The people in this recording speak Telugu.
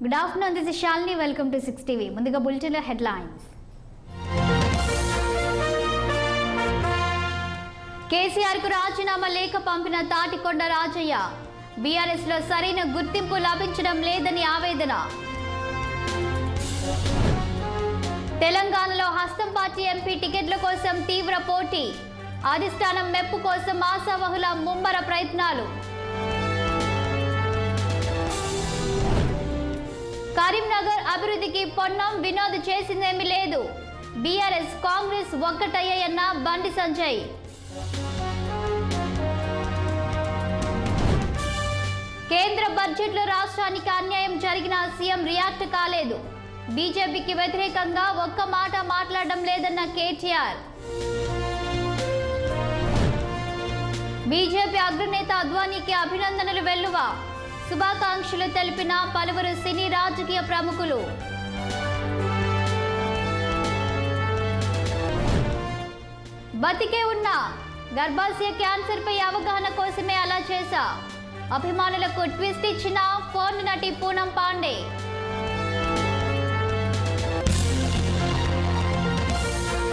Good afternoon, this is Shalini. Welcome to 6 TV. ముందుగా బులెటిన్ హెడ్లైన్స్. కేసీఆర్ కు రాజీనామా లేఖ పంపిన తాటికొండ రాజయ్య. బీఆర్ఎస్ లో సరైన గుర్తింపు లభించడం లేదని ఆవేదన. తెలంగాణలో హస్తం పార్టీ ఎంపీ టికెట్ల కోసం తీవ్ర పోటీ. అధిష్టానం మెప్పు కోసం ఆశావహుల ముమ్మర ప్రయత్నాలు. కరీంనగర్ అభివృద్ధికి పొన్నం వినోద్ చేసిందేమీ లేదు. బీఆర్ఎస్ కాంగ్రెస్ ఒక్కటయ్యాయన్న బండి సంజయ్. కేంద్ర బడ్జెట్లో రాష్ట్రానికి అన్యాయం జరిగినా సీఎం రియాక్ట్ కాలేదు. బీజేపీకి వ్యతిరేకంగా ఒక్క మాట మాట్లాడడం లేదన్న కేటీఆర్. బీజేపీ అగ్రనేత అద్వానీకి అభినందనలు వెల్లువ. శుభాకాంక్షలు తెలిపిన పలువురు సినీ రాజకీయ ప్రముఖులు. బతికే ఉన్న గర్భాశయ క్యాన్సర్ పై అవగాహన కోసమే అలా చేశా. అభిమానులకు ట్విస్ట్ ఇచ్చిన ఫోన్ నటి పూనం పాండే.